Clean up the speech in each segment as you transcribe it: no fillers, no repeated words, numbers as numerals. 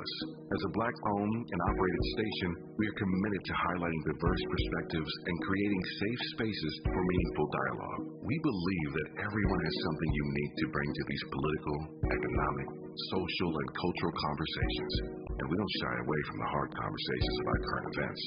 As a Black-owned and operated station, we are committed to highlighting diverse perspectives and creating safe spaces for meaningful dialogue. We believe that everyone has something unique to bring to these political, economic, social, and cultural conversations, and we don't shy away from the hard conversations about current events.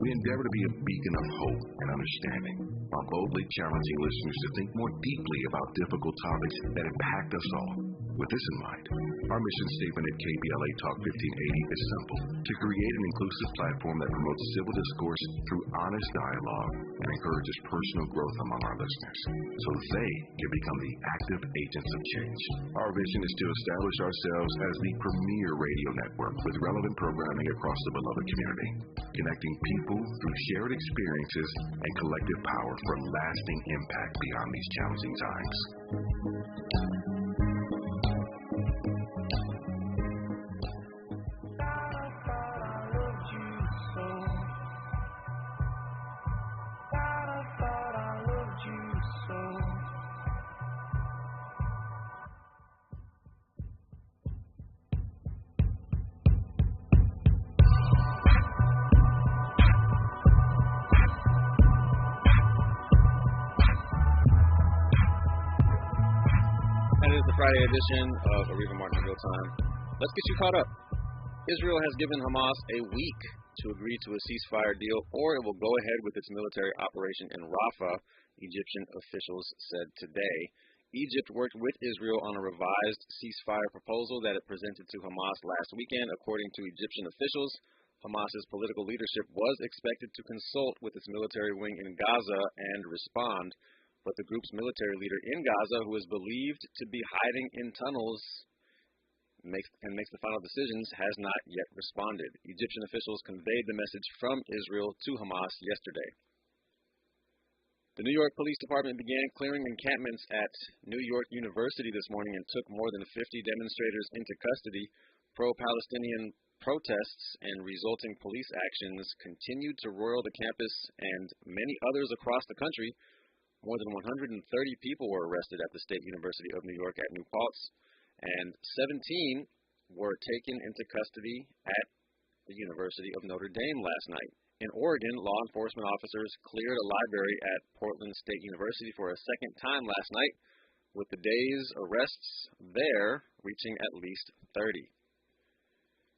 We endeavor to be a beacon of hope and understanding, while boldly challenging listeners to think more deeply about difficult topics that impact us all. With this in mind, our mission statement at KBLA Talk 1580 is simple: to create an inclusive platform that promotes civil discourse through honest dialogue and encourages personal growth among our listeners, so they can become the active agents of change. Our vision is to establish ourselves as the premier radio network with relevant programming across the beloved community, connecting people through shared experiences and collective power for lasting impact beyond these challenging times. Friday edition of Areva Martin in Real Time. Let's get you caught up. Israel has given Hamas a week to agree to a ceasefire deal, or it will go ahead with its military operation in Rafah, Egyptian officials said today. Egypt worked with Israel on a revised ceasefire proposal that it presented to Hamas last weekend. According to Egyptian officials, Hamas's political leadership was expected to consult with its military wing in Gaza and respond. But the group's military leader in Gaza, who is believed to be hiding in tunnels makes the final decisions, has not yet responded. Egyptian officials conveyed the message from Israel to Hamas yesterday. The New York Police Department began clearing encampments at New York University this morning and took more than 50 demonstrators into custody. Pro-Palestinian protests and resulting police actions continued to roil the campus and many others across the country. More than 130 people were arrested at the State University of New York at New Paltz, and 17 were taken into custody at the University of Notre Dame last night. In Oregon, law enforcement officers cleared a library at Portland State University for a second time last night, with the day's arrests there reaching at least 30.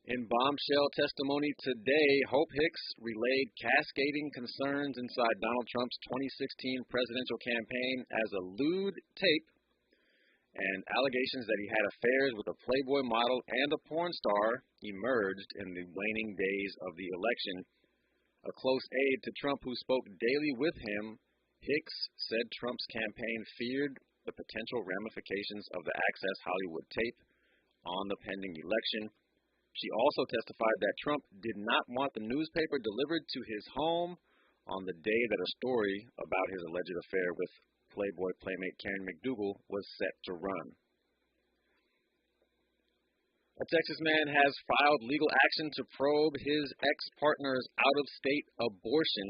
In bombshell testimony today, Hope Hicks relayed cascading concerns inside Donald Trump's 2016 presidential campaign as a lewd tape and allegations that he had affairs with a Playboy model and a porn star emerged in the waning days of the election. A close aide to Trump who spoke daily with him, Hicks said Trump's campaign feared the potential ramifications of the Access Hollywood tape on the pending election. She also testified that Trump did not want the newspaper delivered to his home on the day that a story about his alleged affair with Playboy playmate Karen McDougal was set to run. A Texas man has filed legal action to probe his ex-partner's out-of-state abortion.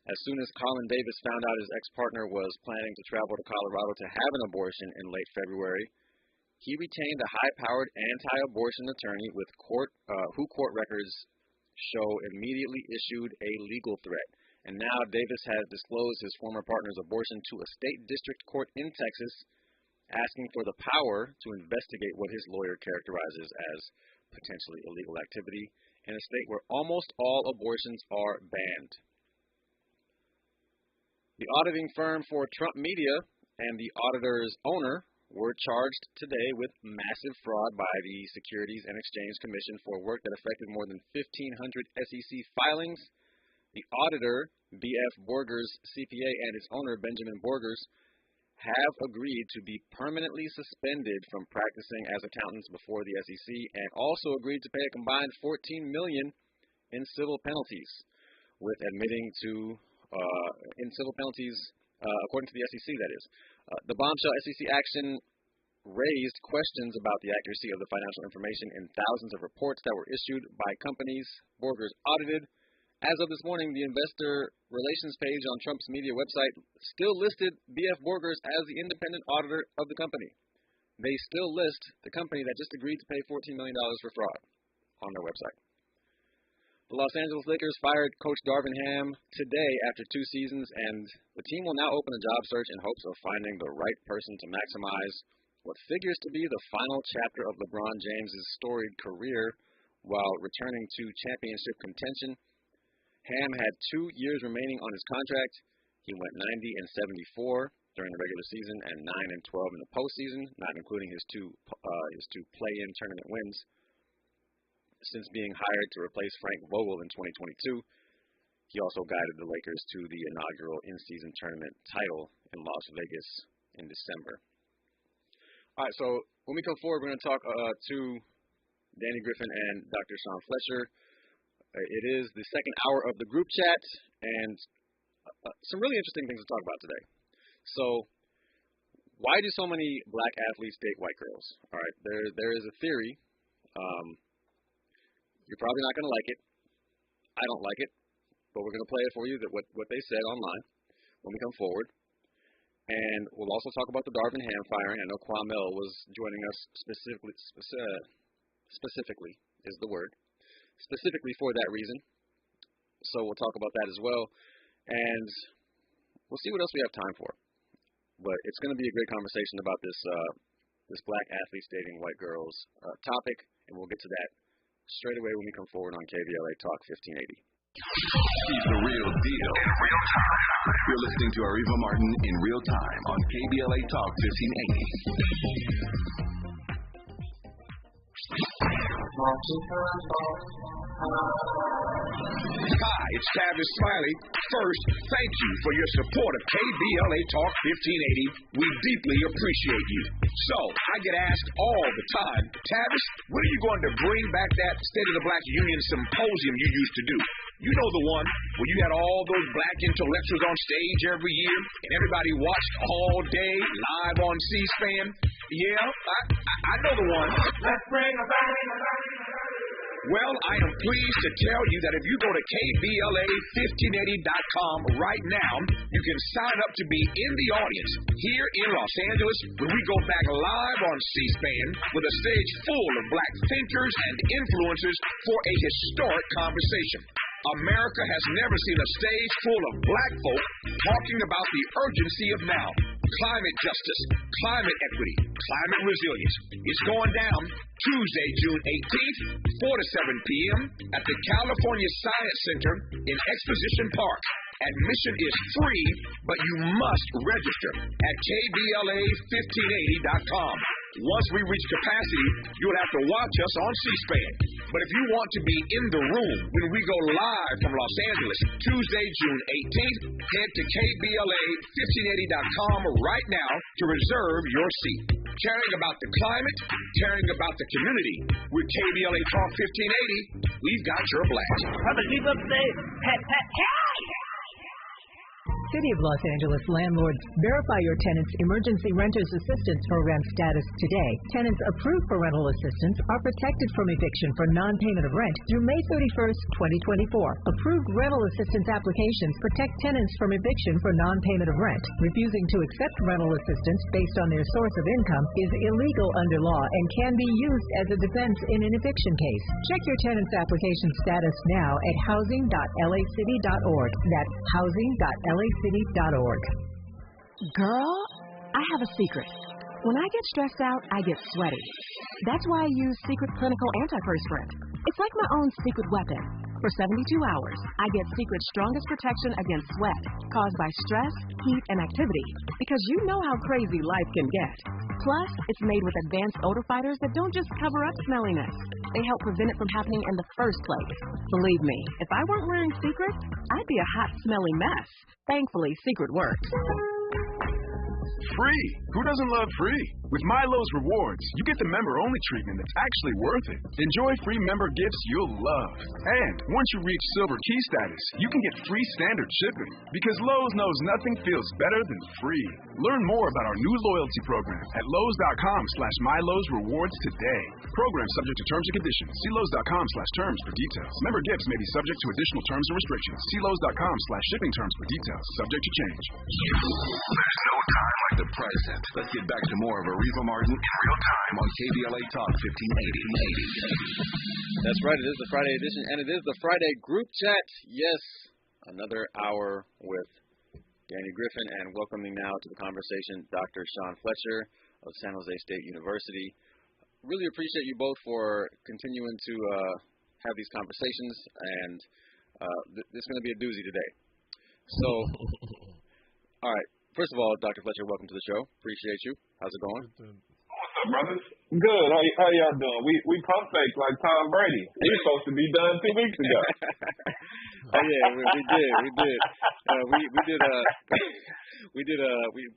As soon as Colin Davis found out his ex-partner was planning to travel to Colorado to have an abortion in late February, he retained a high-powered anti-abortion attorney with who court records show immediately issued a legal threat. And now Davis has disclosed his former partner's abortion to a state district court in Texas, asking for the power to investigate what his lawyer characterizes as potentially illegal activity in a state where almost all abortions are banned. The auditing firm for Trump Media and the auditor's owner were charged today with massive fraud by the Securities and Exchange Commission for work that affected more than 1,500 SEC filings. The auditor, B.F. Borgers CPA, and its owner, Benjamin Borgers, have agreed to be permanently suspended from practicing as accountants before the SEC and also agreed to pay a combined $14 million in civil penalties, with admitting to according to the SEC, that is. The bombshell SEC action raised questions about the accuracy of the financial information in thousands of reports that were issued by companies Borgers audited. As of this morning, the investor relations page on Trump's media website still listed B.F. Borgers as the independent auditor of the company. They still list the company that just agreed to pay $14 million for fraud. on their website. The Los Angeles Lakers fired Coach Darvin Ham today after 2 seasons, and the team will now open a job search in hopes of finding the right person to maximize what figures to be the final chapter of LeBron James' storied career while returning to championship contention. Ham had 2 years remaining on his contract. He went 90-74 during the regular season and 9-12 in the postseason, not including his two play-in tournament wins. Since being hired to replace Frank Vogel in 2022, he also guided the Lakers to the inaugural in-season tournament title in Las Vegas in December. All right, so when we come forward, we're going to talk to Danny Griffin and Dr. Sean Fletcher. It is the second hour of the group chat, and some really interesting things to talk about today. So, why do so many black athletes date white girls? All right, there is a theory. You're probably not going to like it. I don't like it, but we're going to play it for you, that what they said online when we come forward. And we'll also talk about the Darvin Ham firing. I know Kwamel was joining us specifically is the word, specifically for that reason. So we'll talk about that as well. And we'll see what else we have time for. But it's going to be a great conversation about this black athletes dating white girls topic, and we'll get to that straight away when we come forward on KBLA Talk 1580. He's the real deal in real time. You're listening to Areva Martin in real time on KBLA Talk 1580. Hi, it's Tavis Smiley. First, thank you for your support of KBLA Talk 1580. We deeply appreciate you. So, I get asked all the time, Tavis, when are you going to bring back that State of the Black Union symposium you used to do? You know the one where you had all those black intellectuals on stage every year and everybody watched all day live on C-SPAN? Yeah, I know the one. Let's bring it back. Well, I am pleased to tell you that if you go to KBLA1580.com right now, you can sign up to be in the audience here in Los Angeles when we go back live on C-SPAN with a stage full of black thinkers and influencers for a historic conversation. America has never seen a stage full of black folk talking about the urgency of now. Climate justice, climate equity, climate resilience. It's going down Tuesday, June 18th, 4 to 7 p.m. at the California Science Center in Exposition Park. Admission is free, but you must register at KBLA1580.com. Once we reach capacity, you'll have to watch us on C-SPAN. But if you want to be in the room when we go live from Los Angeles, Tuesday, June 18th, head to KBLA1580.com right now to reserve your seat. Caring about the climate, caring about the community. With KBLA Talk 1580, we've got your blast. Keep up safe. City of Los Angeles landlords, verify your tenant's emergency renters assistance program status today. Tenants approved for rental assistance are protected from eviction for non-payment of rent through May 31st, 2024. Approved rental assistance applications protect tenants from eviction for non-payment of rent. Refusing to accept rental assistance based on their source of income is illegal under law and can be used as a defense in an eviction case. Check your tenant's application status now at housing.lacity.org. That's housing.lacity.org. Girl, I have a secret. When I get stressed out, I get sweaty. That's why I use Secret Clinical Antiperspirant. It's like my own secret weapon. For 72 hours, I get Secret's strongest protection against sweat caused by stress, heat, and activity, because you know how crazy life can get. Plus, it's made with advanced odor fighters that don't just cover up smelliness. They help prevent it from happening in the first place. Believe me, if I weren't wearing Secret, I'd be a hot, smelly mess. Thankfully, Secret works. Free! Who doesn't love free? With Milo's Rewards, you get the member-only treatment that's actually worth it. Enjoy free member gifts you'll love. And once you reach Silver Key status, you can get free standard shipping. Because Lowe's knows nothing feels better than free. Learn more about our new loyalty program at Lowe's.com/Milo's Rewards today. Program subject to terms and conditions. See Lowe's.com/terms for details. Member gifts may be subject to additional terms and restrictions. See Lowe's.com/shipping terms for details. Subject to change. There's no time like the present. Let's get back to more of a Areva Martin in real time on KBLA Talk 1580. That's right. It is the Friday edition, and it is the Friday group chat. Yes, another hour with Danny Griffin, and welcoming now to the conversation Dr. Sean Fletcher of San Jose State University. Really appreciate you both for continuing to have these conversations, and this is going to be a doozy today. So, all right. First of all, Dr. Fletcher, welcome to the show. Appreciate you. How's it going? What's up, brothers? Good. How y'all doing? We pump fake like Tom Brady. He was supposed to be done 2 weeks ago. Oh yeah, we did.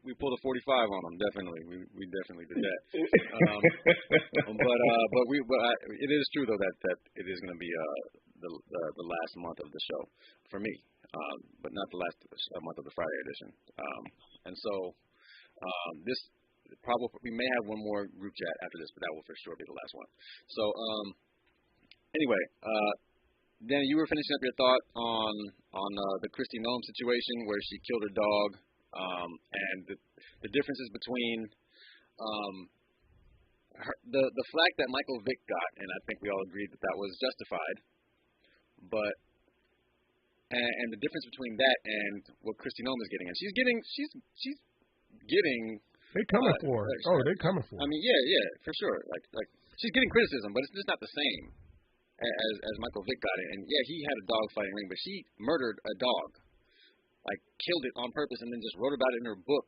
We pulled a 45 on him. Definitely, we definitely did that. But it is true though that it is going to be the last month of the show for me, but not the last month of the Friday edition. And so this probably we may have one more group chat after this, but that will for sure be the last one. So anyway. Danny, you were finishing up your thought on the Kristi Noem situation where she killed her dog, and the differences between the flack that Michael Vick got, and I think we all agreed that was justified, but and the difference between that and what Kristi Noem is getting, and she's getting. They coming for her. They coming for her. I mean, yeah, for sure. Like she's getting criticism, but it's just not the same as Michael Vick got it. And yeah, he had a dog fighting ring, but she murdered a dog, like killed it on purpose, and then just wrote about it in her book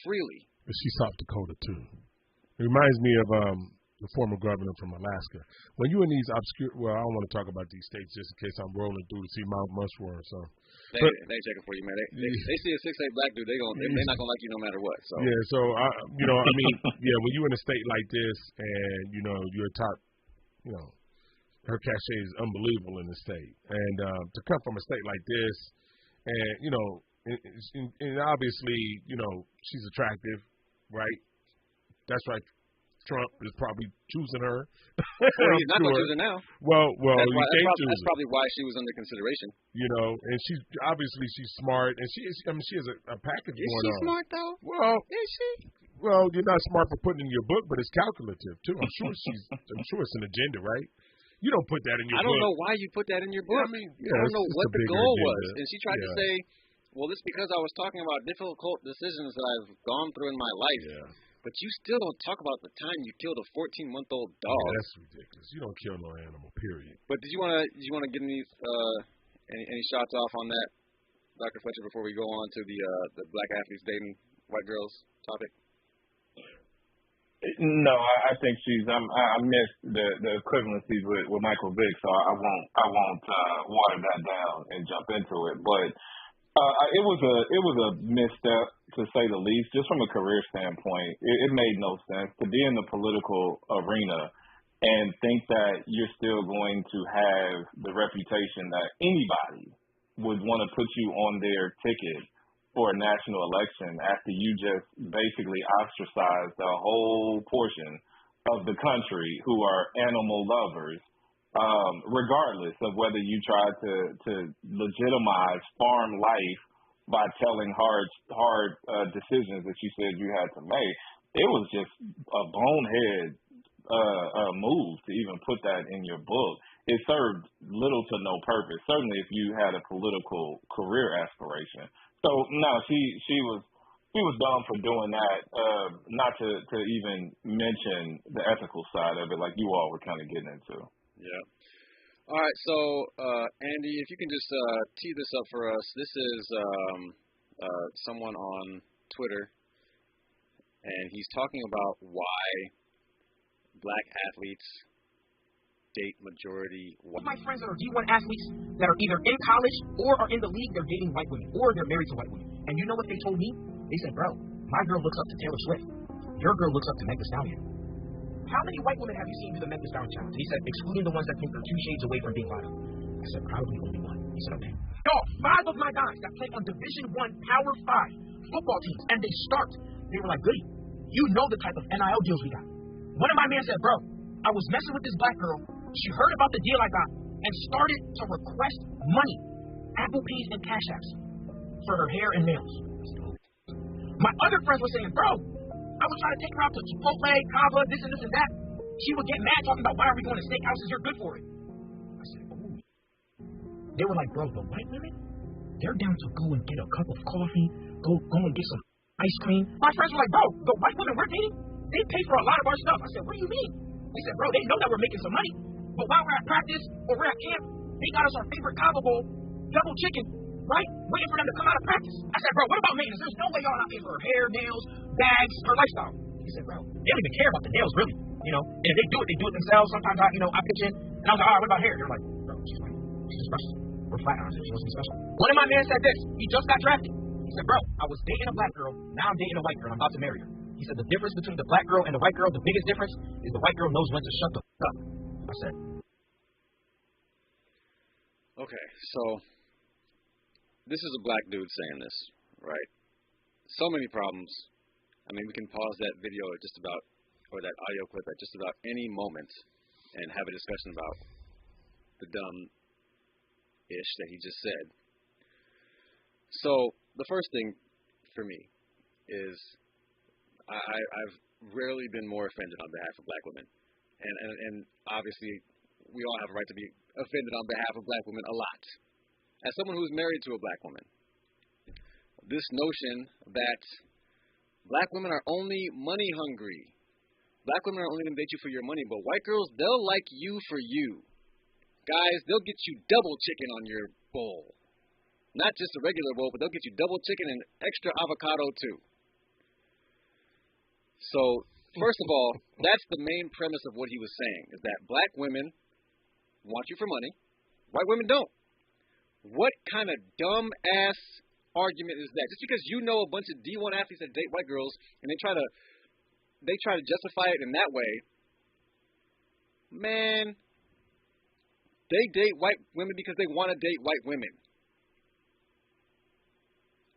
freely. But she's South Dakota too. It reminds me of the former governor from Alaska. When you in these obscure, well, I don't want to talk about these states just in case I'm rolling through to see Mount Rushmore. So they check it for you, man. They see a 6'8" black dude, they're not gonna like you no matter what. So yeah, so when you in a state like this and you're top, her cachet is unbelievable in the state, and to come from a state like this, and obviously she's attractive, right? That's right. Trump is probably choosing her. Well, he's not going to choose her now. Well, that's probably why she was under consideration. And she's obviously smart, and she has a package going on. Is she smart though? Well, is she? Well, you're not smart for putting in your book, but it's calculative too. I'm sure it's an agenda, right? You don't put that in your book. I don't know why you put that in your book. I don't know what the goal was. And she tried to say, well, it's because I was talking about difficult decisions that I've gone through in my life. Yeah. But you still don't talk about the time you killed a 14-month-old dog. Yeah, that's ridiculous. You don't kill no animal, period. But did you want to get any shots off on that, Dr. Fletcher, before we go on to the black athletes dating white girls topic? No, I think I missed the equivalencies with Michael Vick, so I won't water that down and jump into it. But it was a misstep, to say the least, just from a career standpoint. It made no sense to be in the political arena and think that you're still going to have the reputation that anybody would want to put you on their ticket for a national election after you just basically ostracized a whole portion of the country who are animal lovers, regardless of whether you tried to legitimize farm life by telling hard decisions that you said you had to make. It was just a bonehead move to even put that in your book. It served little to no purpose, certainly if you had a political career aspiration. So no, she was dumb for doing that. Not to even mention the ethical side of it, like you all were kind of getting into. Yeah. All right. So Andy, if you can just tee this up for us. This is someone on Twitter, and he's talking about why black athletes date majority white. My friends that are D1 athletes that are either in college or are in the league, they're dating white women or they're married to white women. And you know what they told me? They said, bro, my girl looks up to Taylor Swift. Your girl looks up to Meg Thee Stallion. How many white women have you seen do the Meg Thee Stallion challenge? He said, excluding the ones that think they're 2 shades away from being lotto. I said, probably only one. He said, okay. Y'all, 5 of my guys that play on Division I Power 5 football teams, and they start. They were like, goody, you know the type of NIL deals we got. One of my men said, bro, I was messing with this black girl. She heard about the deal I got and started to request money, Applebee's and Cash Apps, for her hair and nails. My other friends were saying, bro, I was trying to take her out to Chipotle, Kava, this and that. She would get mad talking about why are we going to steakhouses? You're good for it. I said, ooh. They were like, bro, the white women, they're down to go and get a cup of coffee, go and get some ice cream. My friends were like, bro, the white women we're dating, they pay for a lot of our stuff. I said, what do you mean? They said, bro, they know that we're making some money. But while we're at practice or we're at camp, they got us our favorite Kava bowl, double chicken, right? Waiting for them to come out of practice. I said, bro, what about maintenance? There's no way y'all not paying for her hair, nails, bags, her lifestyle. He said, bro, they don't even care about the nails, really. You know, and if they do it themselves. Sometimes I pitch in, and I was like, all right, what about hair? They're like, bro, she's white. She's special. We're flat irons. She wants to be special. One of my men said this. He just got drafted. He said, bro, I was dating a black girl. Now I'm dating a white girl. I'm about to marry her. He said, the difference between the black girl and the white girl, the biggest difference is the white girl knows when to shut the fuck up. I said. Okay, so this is a black dude saying this, right? So many problems. I mean, we can pause that video at just about, or that audio clip at just about any moment and have a discussion about the dumb-ish that he just said. So the first thing for me is I've rarely been more offended on behalf of black women. And obviously we all have a right to be offended on behalf of black women a lot. As someone who's married to a black woman, this notion that black women are only money hungry. Black women are only going to date you for your money, but white girls, they'll like you for you. Guys, they'll get you double chicken on your bowl. Not just a regular bowl, but they'll get you double chicken and extra avocado too. So, first of all, that's the main premise of what he was saying, is that black women want you for money, white women don't. What kind of dumb-ass argument is that? Just because you know a bunch of D1 athletes that date white girls and they try to justify it in that way, man, they date white women because they want to date white women.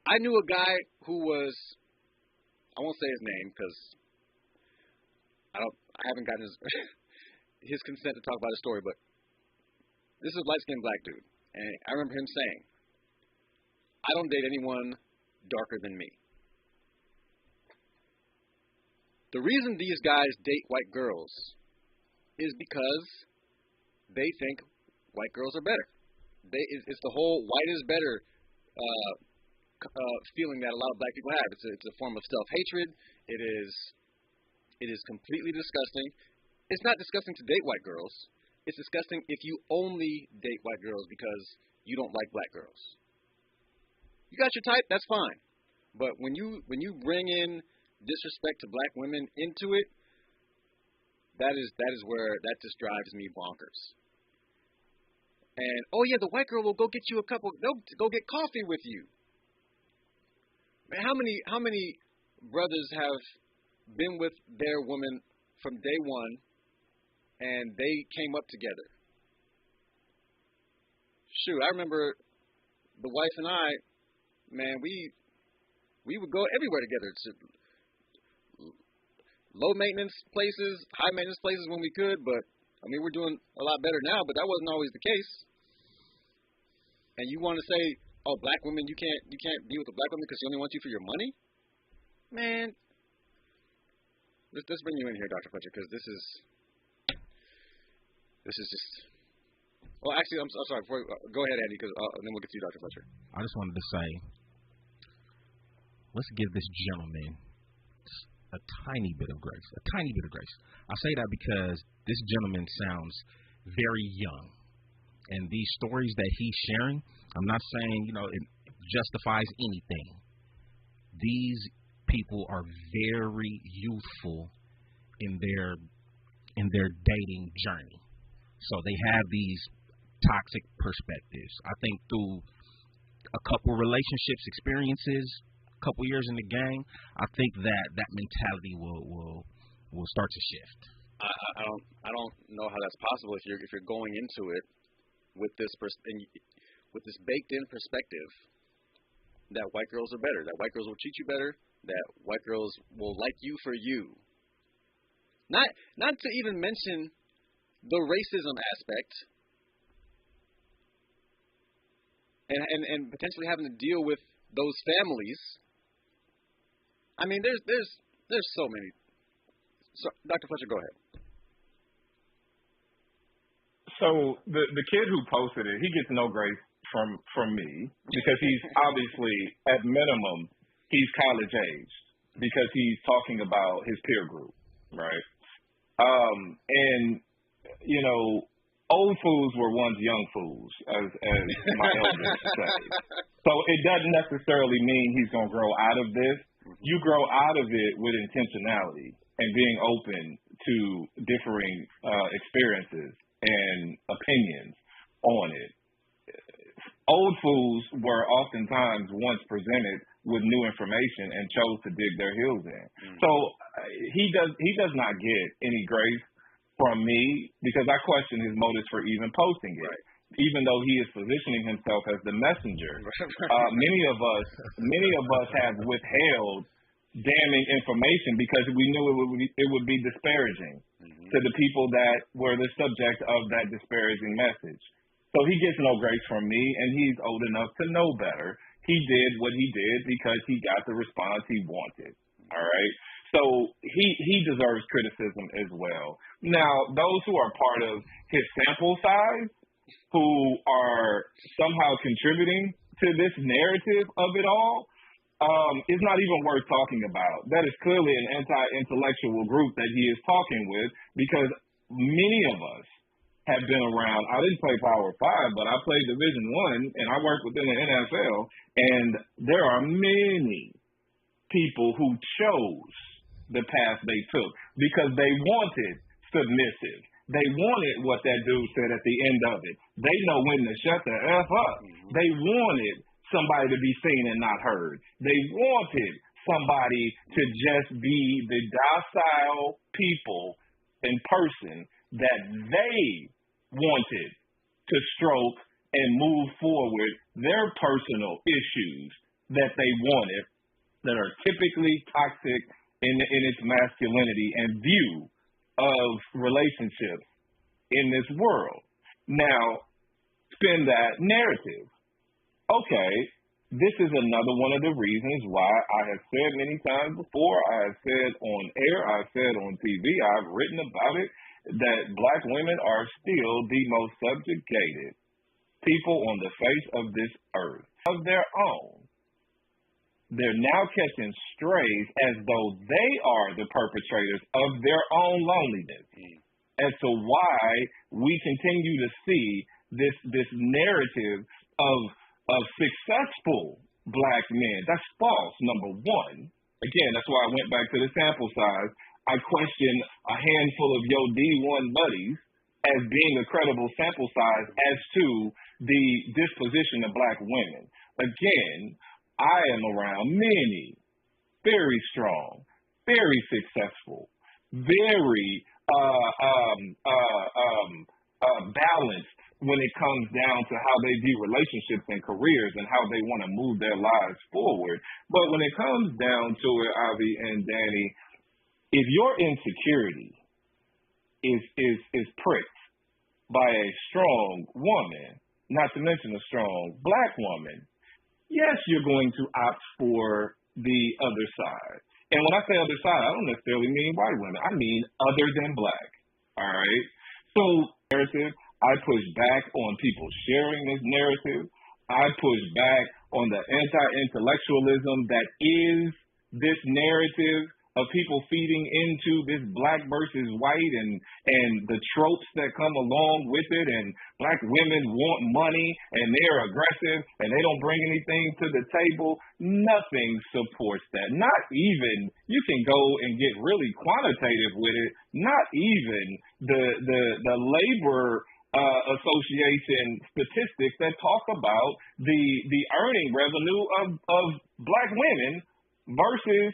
I knew a guy who was, I won't say his name because I haven't gotten his consent to talk about his story, but this is a light-skinned black dude, and I remember him saying, I don't date anyone darker than me. The reason these guys date white girls is because they think white girls are better. It's the whole white is better feeling that a lot of black people have. It's a form of self-hatred. It is completely disgusting. It's not disgusting to date white girls. It's disgusting if you only date white girls because you don't like black girls. You got your type, that's fine. But when you bring in disrespect to black women into it, that is where that just drives me bonkers. And oh yeah, the white girl will go get you they'll go get coffee with you. Man, how many brothers have been with their woman from day one and they came up together? Shoot, I remember the wife and I, man, we would go everywhere together to low maintenance places, high maintenance places when we could, but I mean we're doing a lot better now, but that wasn't always the case. And you want to say, oh, black women, you can't be with a black woman because she only wants you for your money? Man, let's bring you in here, Dr. Fletcher, because this is just. Well, actually, I'm sorry. Go ahead, Andy, because then we'll get to you, Dr. Fletcher. I just wanted to say, let's give this gentleman a tiny bit of grace. A tiny bit of grace. I say that because this gentleman sounds very young. And these stories that he's sharing, I'm not saying, it justifies anything. These people are very youthful in their dating journey. So they have these toxic perspectives. I think through a couple relationships, experiences, a couple years in the game, I think that mentality will start to shift. I don't know how that's possible if you're going into it with this baked-in perspective that white girls are better, that white girls will treat you better, that white girls will like you for you. Not to even mention the racism aspect and potentially having to deal with those families. I mean, there's There's so many. So, Dr. Fletcher, go ahead. So the kid who posted it, he gets no grace from me because he's obviously, at minimum, he's college aged because he's talking about his peer group, right? And you know, old fools were once young fools, as my elders say. So it doesn't necessarily mean he's gonna grow out of this. You grow out of it with intentionality and being open to differing experiences and opinions on it. Old fools were oftentimes once presented with new information and chose to dig their heels in. So he does not get any grace from me because I question his motives for even posting it. Right. Even though he is positioning himself as the messenger, many of us have withheld damning information because we knew it would be disparaging to the people that were the subject of that disparaging message. So he gets no grace from me, and he's old enough to know better. He did what he did because he got the response he wanted. All right? So he deserves criticism as well. Now, those who are part of his sample size, who are somehow contributing to this narrative of it all, is not even worth talking about. That is clearly an anti-intellectual group that he is talking with because many of us have been around. I didn't play Power 5, but I played Division I, and I worked within the NFL, and there are many people who chose the path they took because they wanted submissive. They wanted what that dude said at the end of it. They know when to shut the F up. They wanted somebody to be seen and not heard. They wanted somebody to just be the docile people in person that they wanted to stroke and move forward their personal issues that they wanted that are typically toxic in its masculinity and view of relationships in this world. Now, spin that narrative. Okay, this is another one of the reasons why I have said many times before, I have said on air, I've said on TV, I've written about it, that black women are still the most subjugated people on the face of this earth. Of their own, they're now catching strays as though they are the perpetrators of their own loneliness. As to why we continue to see this narrative of successful black men. That's false, number one. Again, that's why I went back to the sample size. I question a handful of your D1 buddies as being a credible sample size as to the disposition of black women. Again, I am around many very strong, very successful, very balanced when it comes down to how they view relationships and careers and how they want to move their lives forward. But when it comes down to it, Avi and Danny, if your insecurity is pricked by a strong woman, not to mention a strong black woman, yes, you're going to opt for the other side. And when I say other side, I don't necessarily mean white women. I mean other than black. All right? So, narrative, I push back on people sharing this narrative. I push back on the anti-intellectualism that is this narrative of people feeding into this black versus white and the tropes that come along with it, and black women want money and they're aggressive and they don't bring anything to the table. Nothing supports that. Not even, you can go and get really quantitative with it, not even the labor association statistics that talk about the earning revenue of black women versus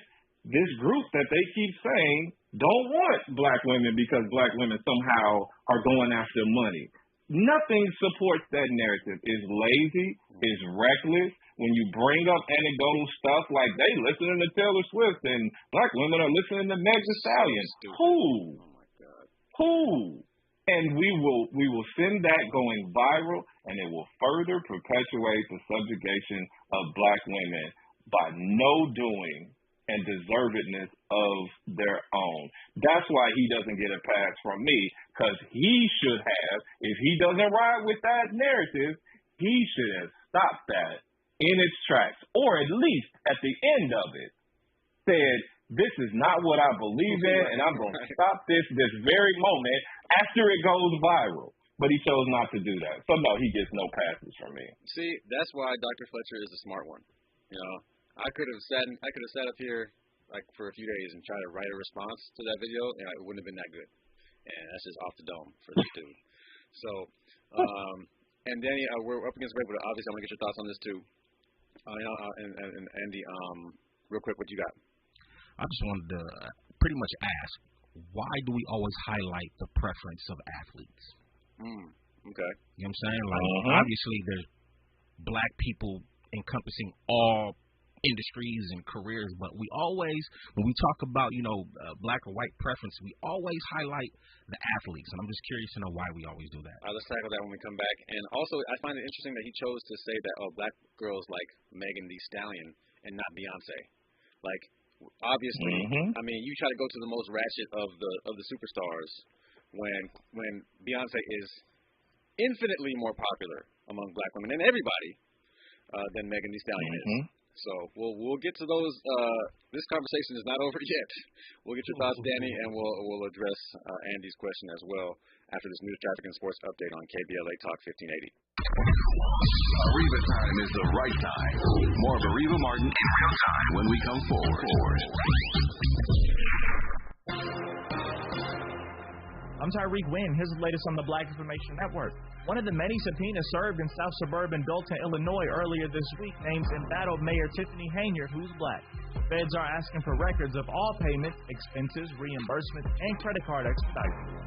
this group that they keep saying don't want black women because black women somehow are going after money. Nothing supports that narrative. It's lazy, it's reckless. When you bring up anecdotal stuff like they listening to Taylor Swift and black women are listening to Meg Thee Stallion. Who? Oh my God. Who? And we will send that going viral, and it will further perpetuate the subjugation of black women by no doing and deservedness of their own. That's why he doesn't get a pass from me, because he should have, if he doesn't ride with that narrative, he should have stopped that in its tracks, or at least at the end of it, said, this is not what I believe in, and I'm going to stop this very moment after it goes viral. But he chose not to do that. So, no, he gets no passes from me. See, that's why Dr. Fletcher is a smart one. You know, I could have sat up here like for a few days and tried to write a response to that video, and it wouldn't have been that good. And that's just off the dome for this dude. So, and Danny, we're up against break, but obviously I'm going to get your thoughts on this too. And Andy, real quick, what you got? I just wanted to pretty much ask, why do we always highlight the preference of athletes? Okay. You know what I'm saying? Like, obviously, there's black people encompassing all industries and careers, but we always, when we talk about, black or white preference, we always highlight the athletes, and I'm just curious to know why we always do that. Let's tackle that when we come back. And also, I find it interesting that he chose to say that, black girls like Megan Thee Stallion and not Beyonce. Like, obviously, I mean, you try to go to the most ratchet of the superstars when Beyonce is infinitely more popular among black women and everybody than Megan Thee Stallion is. So we'll get to those. This conversation is not over yet. We'll get your thoughts, Danny, and we'll address Andy's question as well after this news, traffic, and sports update on KBLA Talk 1580. Areva time is the right time. More of Areva Martin in real time when we come forward. I'm Tyreek Wynn. Here's the latest on the Black Information Network. One of the many subpoenas served in South Suburban Dalton, Illinois earlier this week names embattled Mayor Tiffany Haynier, who's black. Feds are asking for records of all payments, expenses, reimbursements, and credit card expeditions.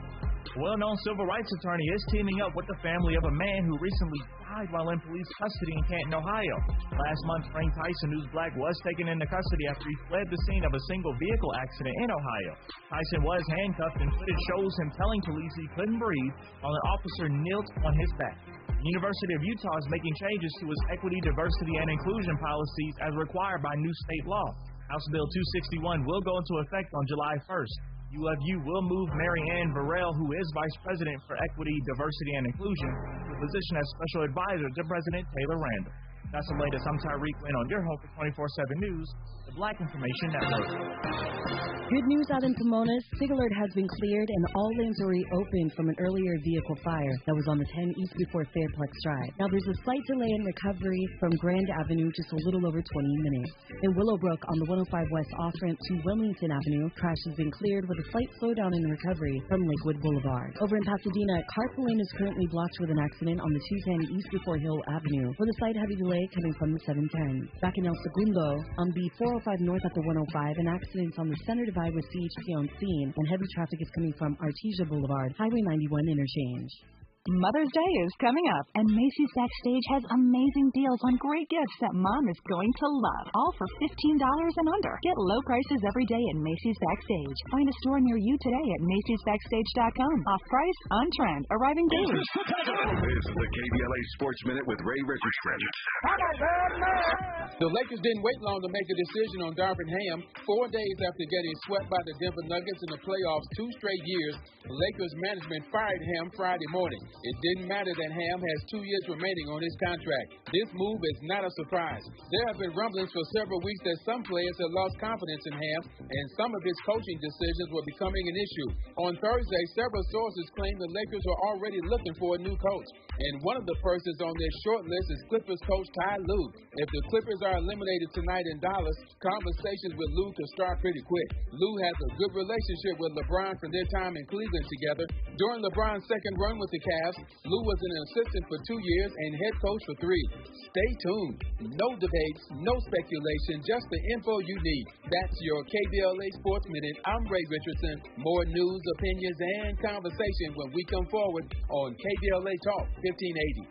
A well-known civil rights attorney is teaming up with the family of a man who recently died while in police custody in Canton, Ohio. Last month, Frank Tyson, who's black, was taken into custody after he fled the scene of a single vehicle accident in Ohio. Tyson was handcuffed, and footage shows him telling police he couldn't breathe while an officer knelt on his back. The University of Utah is making changes to its equity, diversity, and inclusion policies as required by new state law. House Bill 261 will go into effect on July 1st. UFU will move Mary Ann Burrell, who is Vice President for Equity, Diversity, and Inclusion, to a position as Special Advisor to President Taylor Randall. That's the latest. I'm Tyreek Wynn on your home for 24/7 News, the Black Information Network. Good news out in Pomona. SIG alert has been cleared and all lanes are reopened from an earlier vehicle fire that was on the 10 East before Fairplex Drive. Now there's a slight delay in recovery from Grand Avenue, just a little over 20 minutes. In Willowbrook on the 105 West off-ramp to Wilmington Avenue, crash has been cleared with a slight slowdown in recovery from Lakewood Boulevard. Over in Pasadena, Carpool Lane is currently blocked with an accident on the 210 East before Hill Avenue, with a slight heavy delay coming from the 710. Back in El Segundo, on the 405 North at the 105, an accident on the center divide with CHP on scene, and heavy traffic is coming from Artesia Boulevard, Highway 91 interchange. Mother's Day is coming up, and Macy's Backstage has amazing deals on great gifts that Mom is going to love, all for $15 and under. Get low prices every day at Macy's Backstage. Find a store near you today at Macy'sBackstage.com. Off price, on trend, arriving daily. This is the KBLA Sports Minute with Ray Richardson. The Lakers didn't wait long to make a decision on Darvin Ham. 4 days after getting swept by the Denver Nuggets in the playoffs 2 straight years, Lakers management fired Ham Friday morning. It didn't matter that Ham has 2 years remaining on his contract. This move is not a surprise. There have been rumblings for several weeks that some players have lost confidence in Ham, and some of his coaching decisions were becoming an issue. On Thursday, several sources claim the Lakers are already looking for a new coach, and one of the persons on their short list is Clippers coach Ty Lue. If the Clippers are eliminated tonight in Dallas, conversations with Lue could start pretty quick. Lue has a good relationship with LeBron from their time in Cleveland together. During LeBron's second run with the Cavs, Lue was an assistant for 2 years and head coach for 3. Stay tuned. No debates, no speculation, just the info you need. That's your KBLA Sports Minute. I'm Ray Richardson. More news, opinions, and conversation when we come forward on KBLA Talk 1580.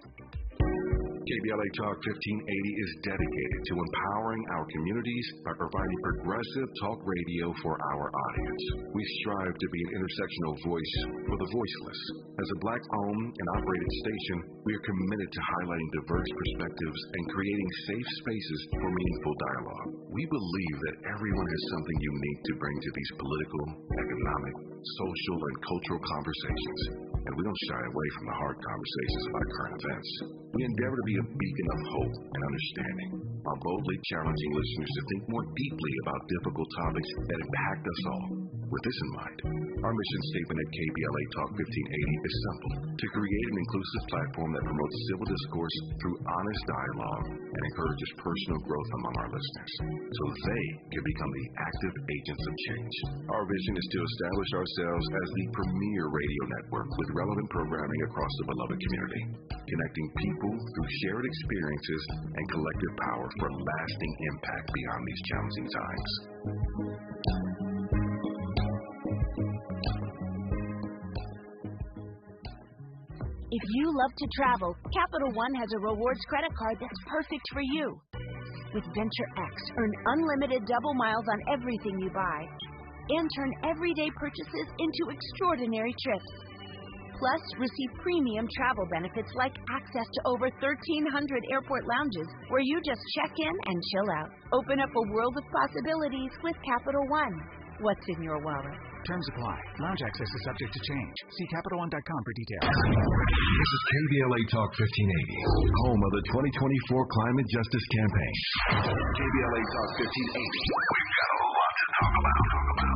KBLA Talk 1580 is dedicated to empowering our communities by providing progressive talk radio for our audience. We strive to be an intersectional voice for the voiceless. As a Black-owned and operated station, we are committed to highlighting diverse perspectives and creating safe spaces for meaningful dialogue. We believe that everyone has something unique to bring to these political, economic, social, and cultural conversations, and we don't shy away from the hard conversations about current events. We endeavor to be a beacon of hope and understanding, while boldly challenging listeners to think more deeply about difficult topics that impact us all. With this in mind, our mission statement at KBLA Talk 1580 is simple: to create an inclusive platform that promotes civil discourse through honest dialogue and encourages personal growth among our listeners, so they can become the active agents of change. Our vision is to establish ourselves as the premier radio network with relevant programming across the beloved community, connecting people through shared experiences and collective power for lasting impact beyond these challenging times. If you love to travel, Capital One has a rewards credit card that's perfect for you. With Venture X, earn unlimited double miles on everything you buy and turn everyday purchases into extraordinary trips. Plus, receive premium travel benefits like access to over 1,300 airport lounges where you just check in and chill out. Open up a world of possibilities with Capital One. What's in your wallet? Terms apply. Lounge access is subject to change. See CapitalOne.com for details. This is KBLA Talk 1580, home of the 2024 Climate Justice Campaign. KBLA Talk 1580. We've got a lot to talk about.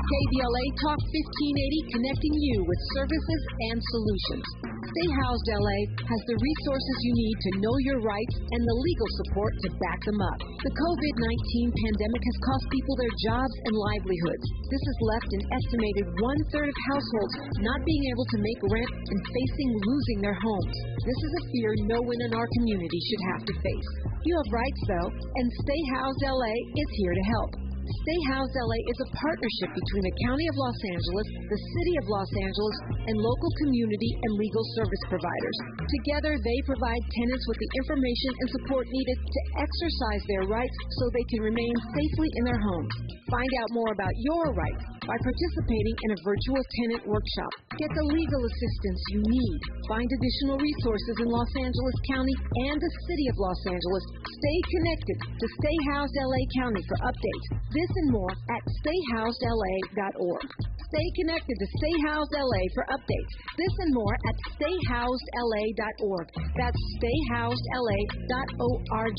KBLA Talk 1580, connecting you with services and solutions. Stay Housed LA has the resources you need to know your rights and the legal support to back them up. The COVID-19 pandemic has cost people their jobs and livelihoods. This has left an estimated one-third of households not being able to make rent and facing losing their homes. This is a fear no one in our community should have to face. You have rights, though, and Stay Housed LA is here to help. Stay Housed LA is a partnership between the County of Los Angeles, the City of Los Angeles, and local community and legal service providers. Together, they provide tenants with the information and support needed to exercise their rights so they can remain safely in their homes. Find out more about your rights by participating in a virtual tenant workshop. Get the legal assistance you need. Find additional resources in Los Angeles County and the City of Los Angeles. Stay connected to Stay Housed LA County for updates. This and more at stayhousedla.org. Stay connected to Stay Housed LA for updates. This and more at stayhousedla.org. That's stayhousedla.org.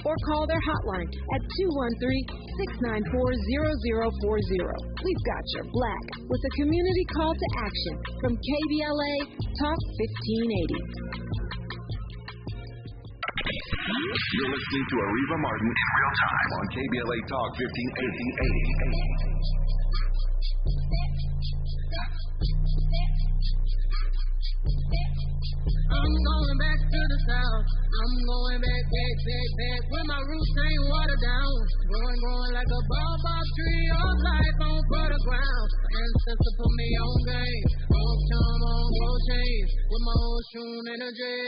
Or call their hotline at 213-694-0040. We've got your black with a community call to action from KBLA Talk 1580. You're listening to Areva Martin in real time on KBLA Talk 1580. I'm going back to the south. I'm going back, where my roots ain't watered down. Growing like a baobab tree of life on fertile ground. Ancestors put me on game. Old time on gold chains with my old shoe energy.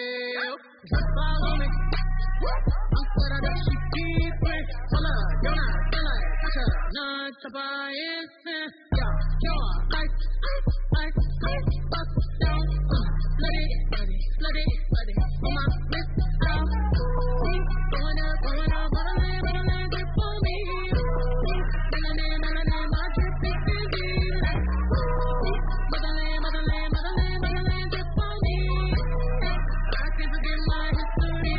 Just follow me. I'm sweat out of sheep deep way. Hola, yona, hola, hacha, na, chapa, instant. Yo, like, bust down. Let it, on my wrist down. Going up, motherland, get for me. Melanin, my drip is busy. Motherland, get for me. I can't forget my history.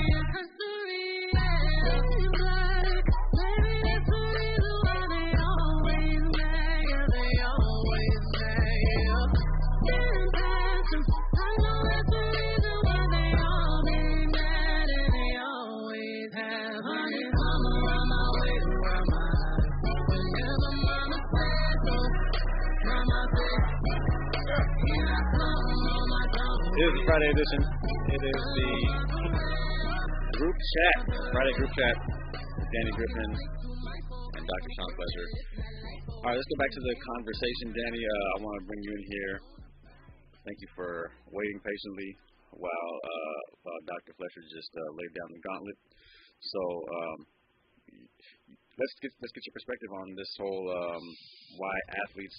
It is the Friday edition. It is the group chat, Friday group chat with Danny Griffin and Dr. Sean Fletcher. All right, let's go back to the conversation. Danny, I want to bring you in here. Thank you for waiting patiently while Dr. Fletcher just laid down the gauntlet. So let's get your perspective on this whole why athletes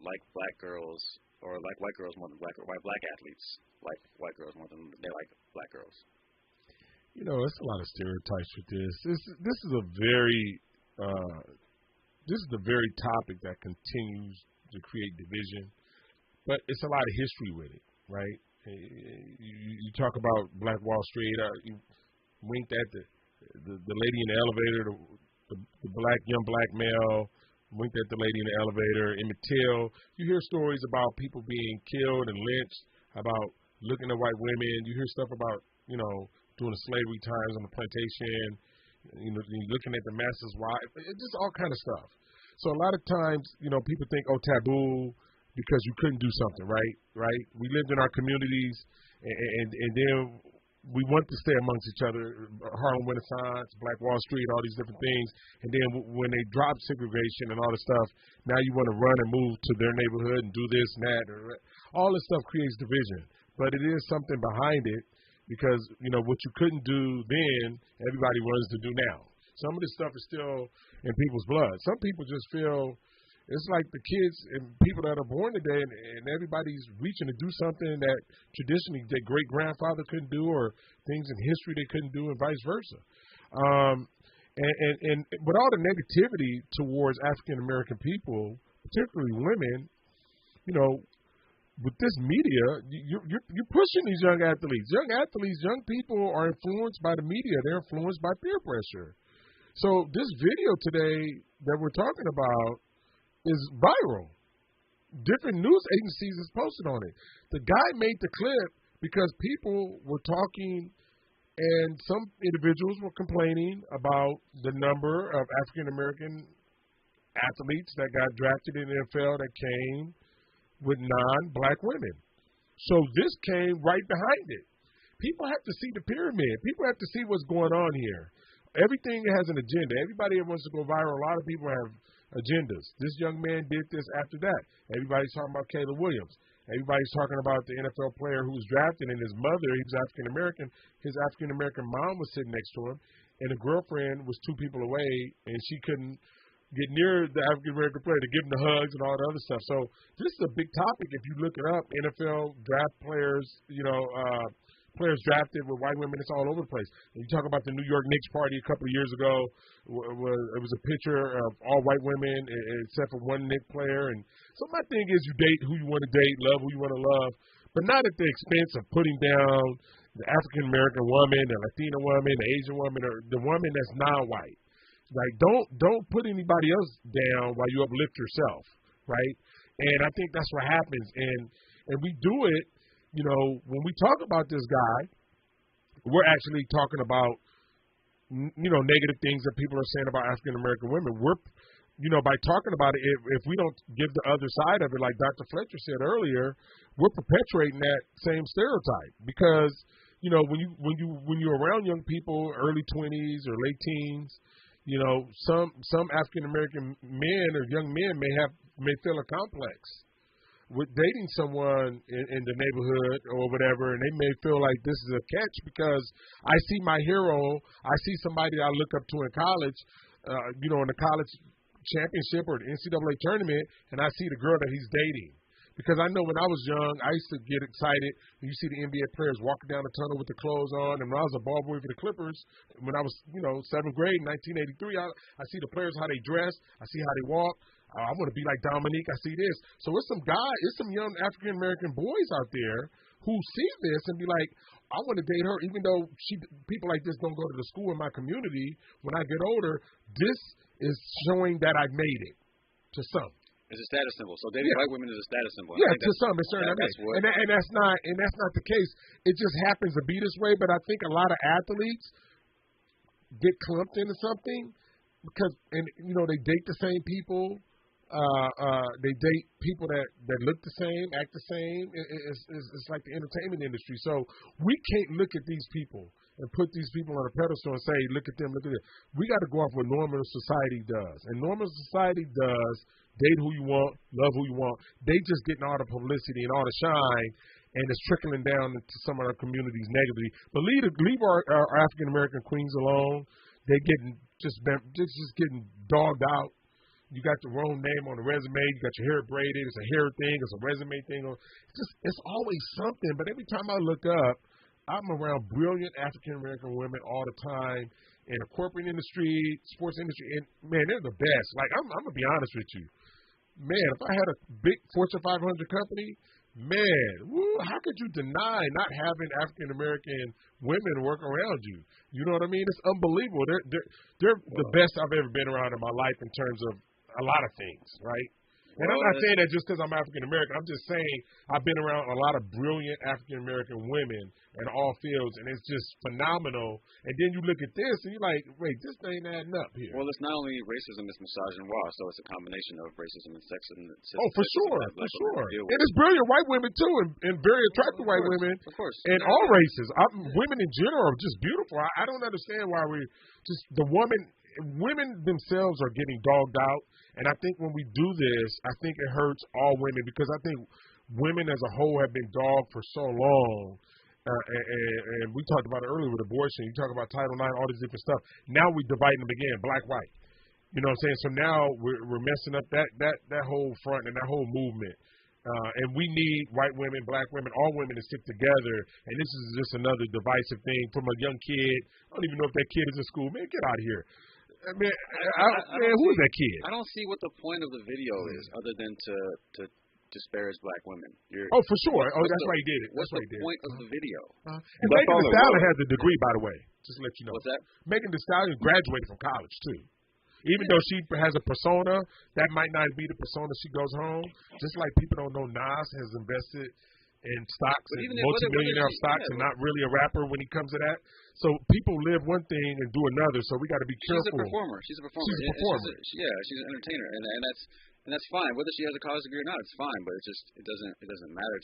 like black girls or like white girls more than why black athletes like white girls more than they like black girls. You know, it's a lot of stereotypes with this. This is a very topic that continues to create division, but it's a lot of history with it, right? You talk about Black Wall Street. You winked at the lady in the elevator, the young black male. Winked at the lady in the elevator. Emmett Till. You hear stories about people being killed and lynched, about looking at white women. You hear stuff about, you know, doing the slavery times on the plantation. You know, looking at the master's wife. It's just all kind of stuff. So a lot of times, you know, people think, oh, taboo, because you couldn't do something, right? We lived in our communities, and then we want to stay amongst each other. Harlem Renaissance, Black Wall Street, all these different things. And then when they drop segregation and all this stuff, now you want to run and move to their neighborhood and do this and that. All this stuff creates division. But it is something behind it, because, you know, what you couldn't do then, everybody runs to do now. Some of this stuff is still in people's blood. Some people just feel it's like the kids and people that are born today, and everybody's reaching to do something that traditionally their great-grandfather couldn't do, or things in history they couldn't do, and vice versa. And with all the negativity towards African-American people, particularly women, you know, with this media, you're pushing these young athletes. Young people are influenced by the media. They're influenced by peer pressure. So this video today that we're talking about is viral. Different news agencies has posted on it. The guy made the clip because people were talking, and some individuals were complaining about the number of African-American athletes that got drafted in the NFL that came with non-black women. So this came right behind it. People have to see the pyramid. People have to see what's going on here. Everything has an agenda. Everybody that wants to go viral, a lot of people have agendas. This young man did this after that. Everybody's talking about Caleb Williams. Everybody's talking about the NFL player who was drafted, and his mother, he was African-American. His African-American mom was sitting next to him, and the girlfriend was 2 people away, and she couldn't get near the African-American player to give him the hugs and all the other stuff. So this is a big topic. If you look it up, NFL draft players, you know, players drafted with white women, it's all over the place. And you talk about the New York Knicks party a couple of years ago, it was a picture of all white women except for one Knicks player. And so my thing is, you date who you want to date, love who you want to love, but not at the expense of putting down the African-American woman, the Latina woman, the Asian woman, or the woman that's non-white. Like, don't put anybody else down while you uplift yourself, right? And I think that's what happens. And we do it, you know, when we talk about this guy, we're actually talking about, you know, negative things that people are saying about African-American women. We're, you know, by talking about it, if we don't give the other side of it, like Dr. Fletcher said earlier, we're perpetuating that same stereotype. Because, you know, when you're around young people, early 20s or late teens, you know, some African-American men or young men may feel a complex with dating someone in the neighborhood or whatever, and they may feel like this is a catch because I see my hero, I see somebody I look up to in college, you know, in the college championship or the NCAA tournament, and I see the girl that he's dating. Because I know when I was young, I used to get excited when you see the NBA players walking down the tunnel with the clothes on. And when I was a ball boy for the Clippers, when I was, you know, 7th grade, 1983, I see the players, how they dress. I see how they walk. I want to be like Dominique. I see this. So it's some young African-American boys out there who see this and be like, I want to date her, even though people like this don't go to the school in my community. When I get older, this is showing that I've made it to some. It's a status symbol. So dating white women is a status symbol. Yeah, to some extent. And that's not the case. It just happens to be this way. But I think a lot of athletes get clumped into something because, and you know, they date the same people. They date people that look the same, act the same. It's like the entertainment industry. So we can't look at these people and put these people on a pedestal and say, look at them, look at this. We got to go off what normal society does. And normal society does date who you want, love who you want. They just getting all the publicity and all the shine. and it's trickling down into some of our communities negatively. But leave our African American queens alone. They're getting just getting dogged out. You got the wrong name on the resume. You got your hair braided. It's a hair thing. It's a resume thing. It's always something. But every time I look up, I'm around brilliant African American women all the time in the corporate industry, sports industry, and man, they're the best. Like I'm gonna be honest with you, man. If I had a big Fortune 500 company, man, how could you deny not having African American women work around you? You know what I mean? It's unbelievable. They're the best I've ever been around in my life in terms of a lot of things, right? And I'm not saying that just because I'm African American. I'm just saying I've been around a lot of brilliant African American women in all fields, and it's just phenomenal. And then you look at this, and you're like, wait, this ain't adding up here. Well, it's not only racism, it's misogynoir, so it's a combination of racism and sexism. For sure. And it's brilliant white women, too, and very attractive white women. Of course. And all races. Women in general are just beautiful. I don't understand why women themselves are getting dogged out. And I think when we do this, I think it hurts all women because I think women as a whole have been dogged for so long. And we talked about it earlier with abortion. You talk about Title IX, all this different stuff. Now we're dividing them again, black, white. You know what I'm saying? So now we're messing up that whole front and that whole movement. And we need white women, black women, all women to stick together. And this is just another divisive thing from a young kid. I don't even know if that kid is in school. Man, get out of here. Man, who is that kid? I don't see what the point of the video is other than to disparage black women. For sure. That's why he did it. What's the point of the video? And Megan Thee Stallion has a degree, by the way. Just to let you know. What's that? Megan Thee Stallion graduated from college, too. Even though she has a persona, that might not be the persona she goes home. Just like people don't know Nas has invested in stocks and multi-millionaire stocks and not really a rapper when he comes to that. So people live one thing and do another, so we got to be careful. She's a performer. She's an entertainer, and that's fine. Whether she has a college degree or not, it's fine. But it doesn't matter.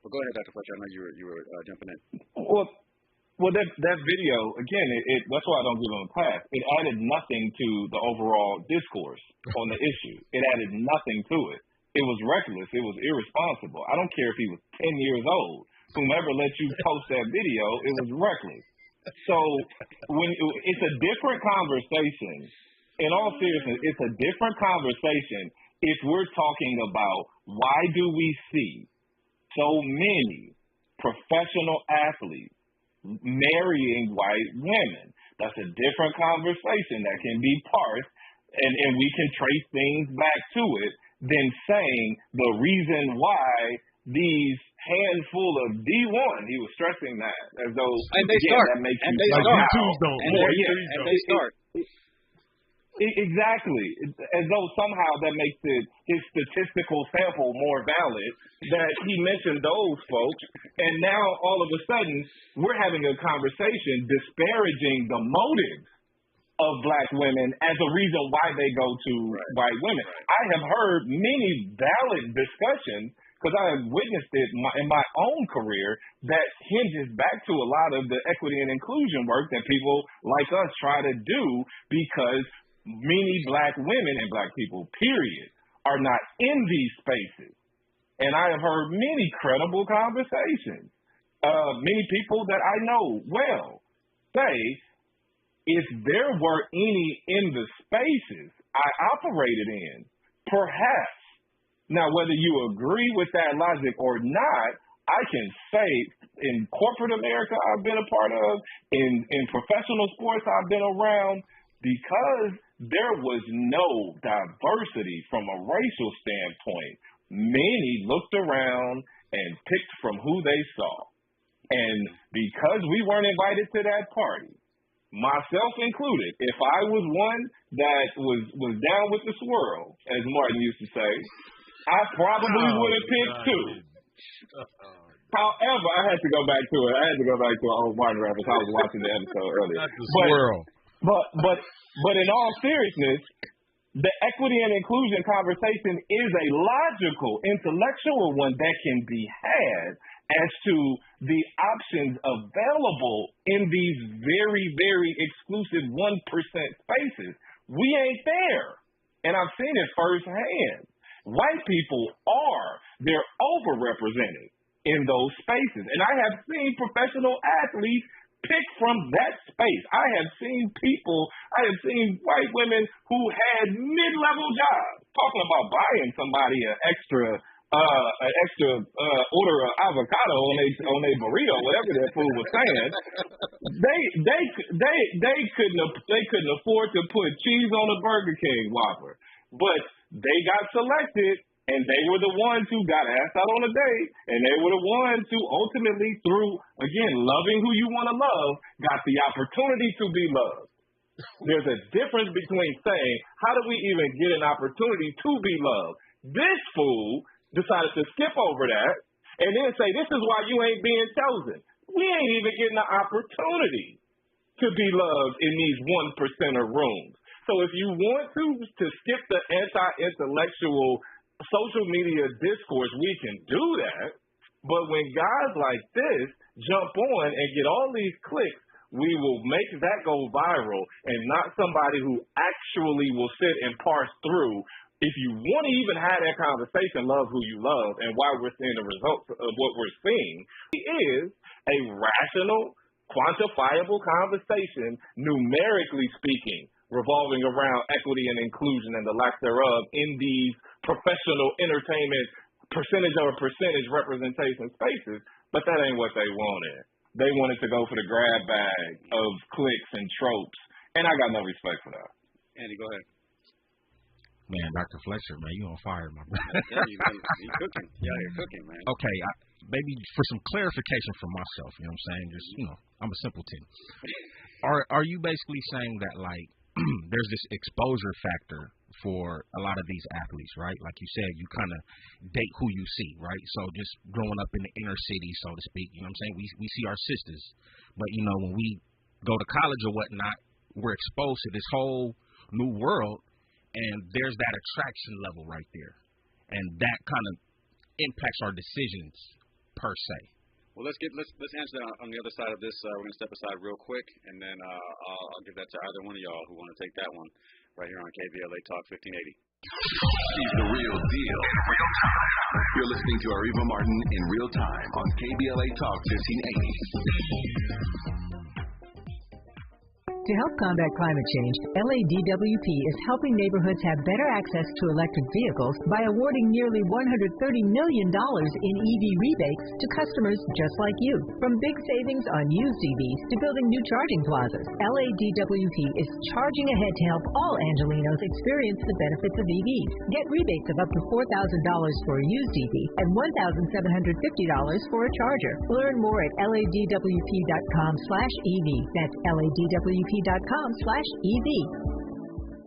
Well, go ahead, Dr. Fletcher. I know you were jumping in. Well, that video again. That's why I don't give him a pass. It added nothing to the overall discourse on the issue. It added nothing to it. It was reckless. It was irresponsible. I don't care if he was 10 years old. Whomever let you post that video, it was reckless. So when it's a different conversation, in all seriousness, it's a different conversation if we're talking about why do we see so many professional athletes marrying white women. That's a different conversation that can be parsed, and we can trace things back to it than saying the reason why these handful of D1, he was stressing that as though they start. Exactly, as though somehow that makes his statistical sample more valid that he mentioned those folks, and now all of a sudden we're having a conversation disparaging the motives of black women as a reason why they go to white women. I have heard many valid discussions, because I have witnessed it in my own career, that hinges back to a lot of the equity and inclusion work that people like us try to do, because many black women and black people, period, are not in these spaces. And I have heard many credible conversations. Many people that I know well say, if there were any in the spaces I operated in, perhaps. Now, whether you agree with that logic or not, I can say in corporate America I've been a part of, in professional sports I've been around, because there was no diversity from a racial standpoint. Many looked around and picked from who they saw. And because we weren't invited to that party, myself included, if I was one that was down with the swirl, as Martin used to say, I probably would have picked too. However, I had to go back to it. I had to go back to an old Martin reference. I was watching the episode earlier. Not the swirl. But in all seriousness, the equity and inclusion conversation is a logical, intellectual one that can be had as to the options available in these very, very exclusive 1% spaces. We ain't there. And I've seen it firsthand. White people they're overrepresented in those spaces. And I have seen professional athletes pick from that space. I have seen white women who had mid-level jobs talking about buying somebody an extra order of avocado on a burrito, whatever that food was saying. They couldn't afford to put cheese on a Burger King Whopper, but they got selected, and they were the ones who got asked out on a date, and they were the ones who ultimately, through again loving who you want to love, got the opportunity to be loved. There's a difference between saying, how do we even get an opportunity to be loved? This fool decided to skip over that and then say, this is why you ain't being chosen. We ain't even getting the opportunity to be loved in these 1% of rooms. So if you want to skip the anti-intellectual social media discourse, we can do that. But when guys like this jump on and get all these clicks, we will make that go viral and not somebody who actually will sit and parse through. If you want to even have that conversation, love who you love, and why we're seeing the results of what we're seeing, is a rational, quantifiable conversation, numerically speaking, revolving around equity and inclusion and the lack thereof in these professional entertainment percentage representation spaces, but that ain't what they wanted. They wanted to go for the grab bag of clicks and tropes, and I got no respect for that. Andy, go ahead. Man, Dr. Fletcher, man, you on fire, my brother. Yeah, you're cooking. Yeah, you're cooking, man. Okay, maybe for some clarification for myself, you know what I'm saying? Just, I'm a simpleton. Are you basically saying that, like, there's this exposure factor for a lot of these athletes, right? Like you said, you kind of date who you see, right? So just growing up in the inner city, so to speak, you know what I'm saying? We see our sisters. But, when we go to college or whatnot, we're exposed to this whole new world, and there's that attraction level right there. And that kind of impacts our decisions per se. Well, let's answer that on the other side of this. We're going to step aside real quick, and then I'll give that to either one of y'all who want to take that one right here on KBLA Talk 1580. He's the real deal in real time. You're listening to Areva Martin in real time on KBLA Talk 1580. To help combat climate change, LADWP is helping neighborhoods have better access to electric vehicles by awarding nearly $130 million in EV rebates to customers just like you. From big savings on used EVs to building new charging plazas, LADWP is charging ahead to help all Angelinos experience the benefits of EVs. Get rebates of up to $4,000 for a used EV and $1,750 for a charger. Learn more at ladwp.com/EV. That's ladwp.com/EV.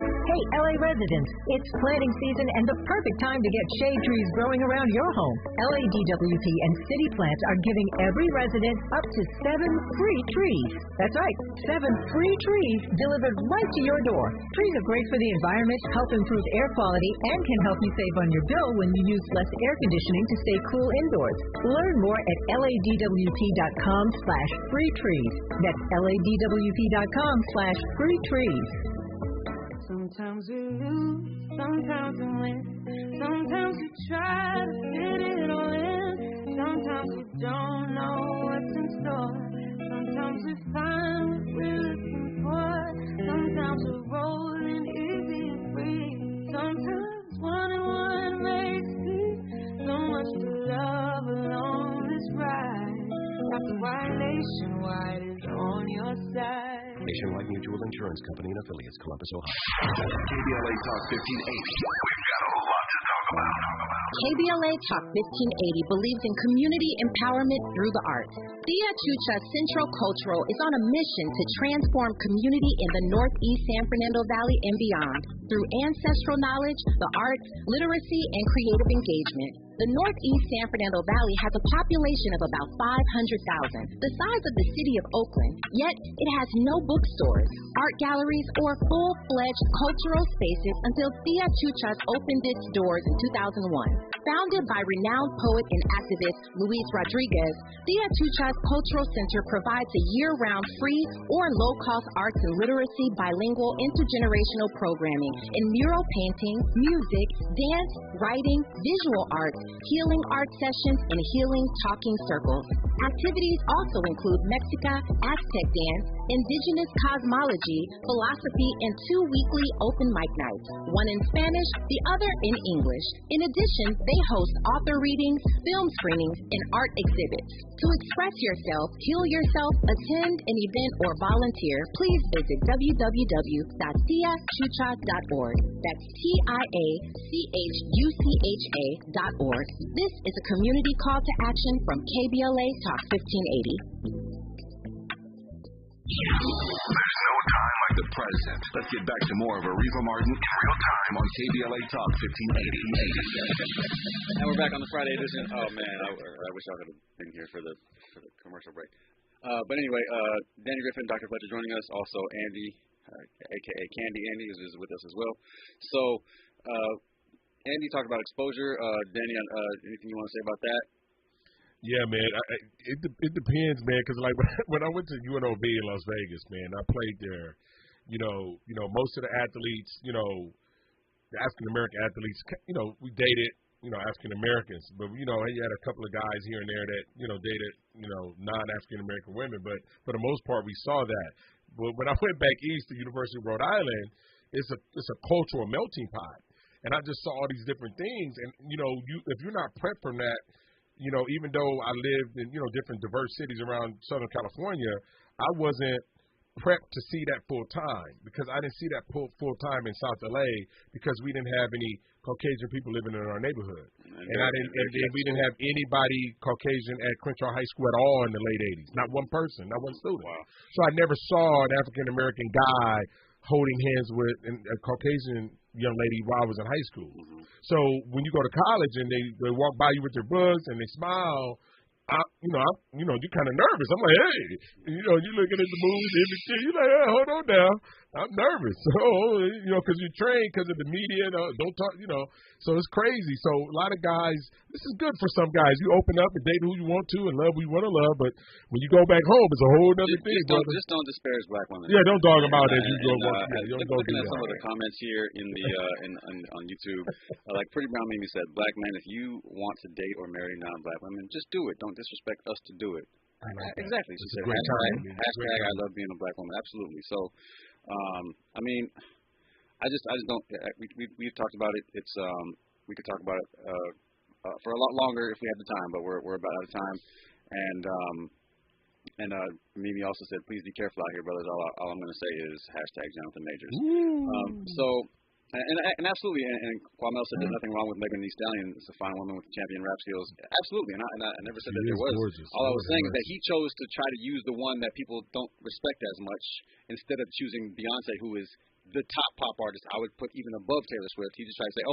Hey, LA residents, it's planting season and the perfect time to get shade trees growing around your home. LADWP and City Plants are giving every resident up to 7 free trees. That's right, 7 free trees delivered right to your door. Trees are great for the environment, help improve air quality, and can help you save on your bill when you use less air conditioning to stay cool indoors. Learn more at ladwp.com/free trees. That's ladwp.com/free trees. Sometimes we lose, sometimes we win. Sometimes we try to fit it all in. Sometimes we don't know what's in store. Sometimes we find what we're looking for. Sometimes we're rolling easy and free. Sometimes 1 and 1 makes 3. So much to love along this ride. That's why Nationwide is on your side. Nationwide Mutual Insurance Company and affiliates, Columbus, Ohio. KBLA Talk 1580. We've got a lot to talk about. KBLA Talk 1580 believes in community empowerment through the arts. Tia Chucha Central Cultural is on a mission to transform community in the Northeast San Fernando Valley and beyond through ancestral knowledge, the arts, literacy, and creative engagement. The Northeast San Fernando Valley has a population of about 500,000, the size of the city of Oakland, yet it has no bookstores, art galleries, or full-fledged cultural spaces until Tia Chuchas opened its doors in 2001. Founded by renowned poet and activist Luis Rodriguez, Tia Chuchas Cultural Center provides a year-round free or low-cost arts and literacy bilingual intergenerational programming in mural painting, music, dance, writing, visual arts, healing art sessions, and healing talking circles. Activities also include Mexica, Aztec dance, indigenous cosmology, philosophy, and 2 weekly open mic nights, one in Spanish, the other in English. In addition, they host author readings, film screenings, and art exhibits. To express yourself, heal yourself, attend an event, or volunteer, please visit www.tiachucha.org. That's TIACHUCHA.org. This is a community call to action from KBLA Talk 1580. There's no time like the present. Let's get back to more of Areva Martin in real time on KBLA Talk 1580. And we're back on the Friday edition. Oh man, I wish I could have been here for the commercial break. But anyway, Danny Griffin, Dr. Fletcher joining us. Also Andy, aka Candy Andy, is with us as well. So Andy talked about exposure. Danny, anything you want to say about that? Yeah, man. It depends, man. Because like when I went to UNLV in Las Vegas, man, I played there. You know, most of the athletes, the African American athletes, we dated, African Americans, but you had a couple of guys here and there that dated, non-African American women. But for the most part, we saw that. But when I went back east to University of Rhode Island, it's a cultural melting pot, and I just saw all these different things. And if you're not prepped from that. Even though I lived in, different diverse cities around Southern California, I wasn't prepped to see that full time because I didn't see that full time in South LA because we didn't have any Caucasian people living in our neighborhood. And we didn't have anybody Caucasian at Crenshaw High School at all in the late 80s. Not one person, not one student. Wow. So I never saw an African American guy holding hands with a Caucasian young lady while I was in high school. Mm-hmm. So when you go to college and they walk by you with their books and they smile, you're kind of nervous. I'm like, hey, you're looking at the movies and you're like, hey, hold on now. I'm nervous. So, because you're trained because of the media. Don't talk, So it's crazy. So a lot of guys, this is good for some guys. You open up and date who you want to and love who you want to love. But when you go back home, it's a whole other thing. Just don't disparage black women. Yeah, don't talk about it. Looking at some of the comments here in the on YouTube, like Pretty Brown Mimi said, black men, if you want to date or marry non-black women, just do it. Don't disrespect us to do it. Exactly. She said, hashtag I love being a black woman. Absolutely. So, I just don't. We've talked about it. It's we could talk about it for a lot longer if we had the time, but we're about out of time. And Mimi also said, please be careful out here, brothers. All I'm going to say is hashtag Jonathan Majors. And absolutely, and Kwamel said there's nothing wrong with Megan Thee Stallion. It's a fine woman with champion rap skills. Absolutely, and I never said that there was. Gorgeous. All I was saying is that he chose to try to use the one that people don't respect as much instead of choosing Beyonce, who is the top pop artist. I would put even above Taylor Swift. He just tried to say,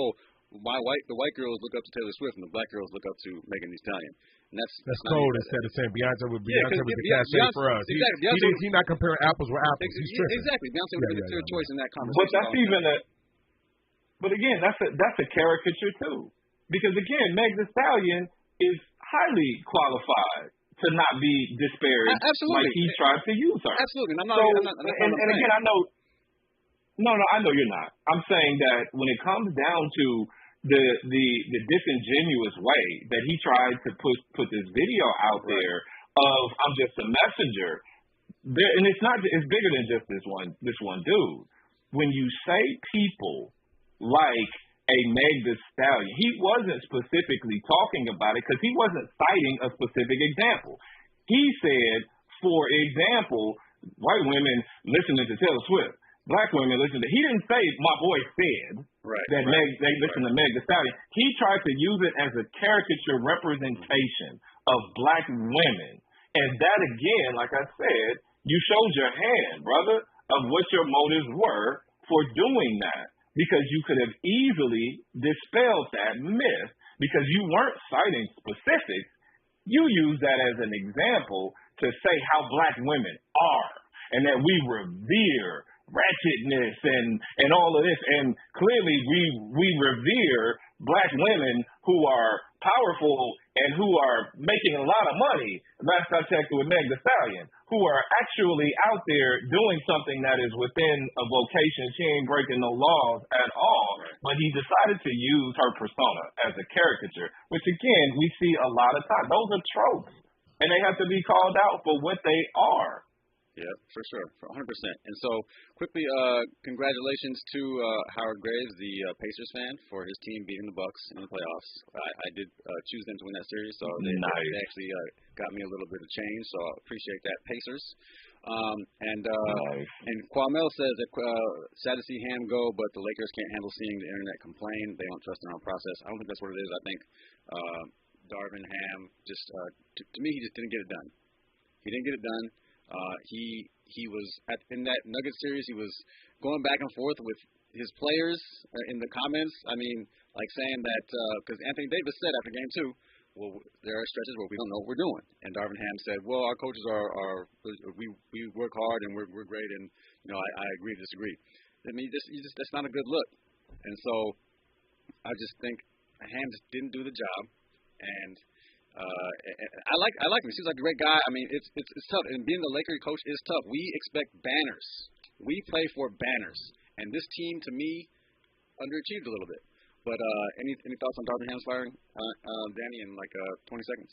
the white girls look up to Taylor Swift and the black girls look up to Megan Thee Stallion. And that's cold instead of saying Beyonce was the cachet for us. Exactly. He's not comparing apples with apples. Exactly. Beyonce would be the clear choice in that conversation. But that's But again, that's a caricature too, because again, Meg Thee Stallion is highly qualified to not be disparaged like he tried to use her. Absolutely, and again, I know. No, I know you're not. I'm saying that when it comes down to the disingenuous way that he tried to put this video out there of I'm just a messenger, and it's bigger than just this one dude. When you say people like a Meg Thee Stallion, he wasn't specifically talking about it because he wasn't citing a specific example. He said, for example, white women listening to Taylor Swift, black women listen to. He didn't say my boy said that they listen to Meg Thee Stallion. He tried to use it as a caricature representation of black women, and that again, like I said, you showed your hand, brother, of what your motives were for doing that. Because you could have easily dispelled that myth because you weren't citing specifics. You used that as an example to say how black women are and that we revere ratchetness and all of this. And clearly we revere black women who are powerful and who are making a lot of money, last I checked with Meg Thee Stallion, who are actually out there doing something that is within a vocation. She ain't breaking no laws at all. But he decided to use her persona as a caricature, which, again, we see a lot of times. Those are tropes, and they have to be called out for what they are. Yeah, for sure, for 100%. And so, quickly, congratulations to Howard Graves, the Pacers fan, for his team beating the Bucks in the playoffs. I did choose them to win that series, so they actually got me a little bit of change. So I appreciate that, Pacers. And Kwamel says that sad to see Ham go, but the Lakers can't handle seeing the internet complain. They don't trust in our process. I don't think that's what it is. I think Darvin Ham just, to me, he just didn't get it done. He didn't get it done. He was in that Nuggets series. He was going back and forth with his players in the comments. I mean, like saying that because Anthony Davis said after game 2, well, there are stretches where we don't know what we're doing, and Darvin Ham said, well, our coaches are we work hard and we're great, and I agree to disagree. I mean, that's not a good look, and so I just think Ham just didn't do the job, and. I like him. He seems like a great guy. I mean, it's tough. And being the Lakers coach is tough. We expect banners. We play for banners. And this team, to me, underachieved a little bit. But any thoughts on Darvin Ham's firing, Danny, in like 20 seconds?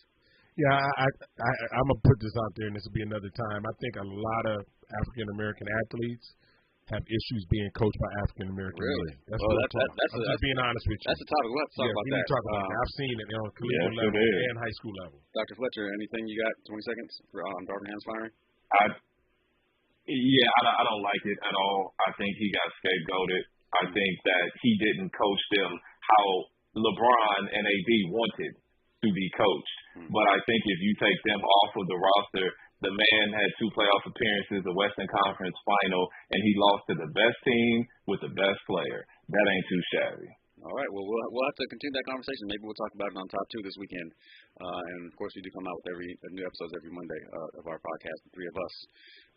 Yeah, I'm going to put this out there, and this will be another time. I think a lot of African-American athletes have issues being coached by African American men. That's being honest with you. That's the topic. We'll have to talk about that. Talk about that. I've seen it on collegiate level and high school level. Dr. Fletcher, anything you got? 20 seconds on Darvin Ham's firing? I don't like it at all. I think he got scapegoated. I think that he didn't coach them how LeBron and AD wanted to be coached. But I think if you take them off of the roster, the man had 2 playoff appearances, the Western Conference Final, and he lost to the best team with the best player. That ain't too shabby. All right. Well, we'll have to continue that conversation. Maybe we'll talk about it on Top 2 this weekend. And, of course, we do come out with new episodes every Monday of our podcast, the 3 of us.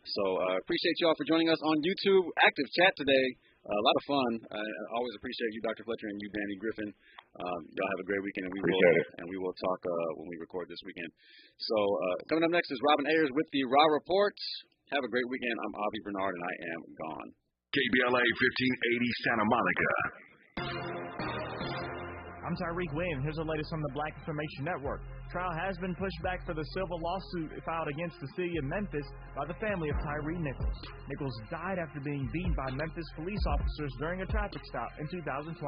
So appreciate you all for joining us on YouTube. Active chat today. A lot of fun. I always appreciate you, Dr. Fletcher, and you, Danny Griffin. Y'all have a great weekend, and we will talk when we record this weekend. So coming up next is Robin Ayers with the Raw Report. Have a great weekend. I'm Avi Bernard, and I am gone. KBLA 1580 Santa Monica. I'm Tyreek Wynn. Here's the latest on the Black Information Network. Trial has been pushed back for the civil lawsuit filed against the city of Memphis by the family of Tyree Nichols. Nichols died after being beaten by Memphis police officers during a traffic stop in 2023.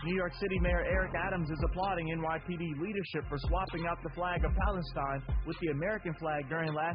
New York City Mayor Eric Adams is applauding NYPD leadership for swapping out the flag of Palestine with the American flag during last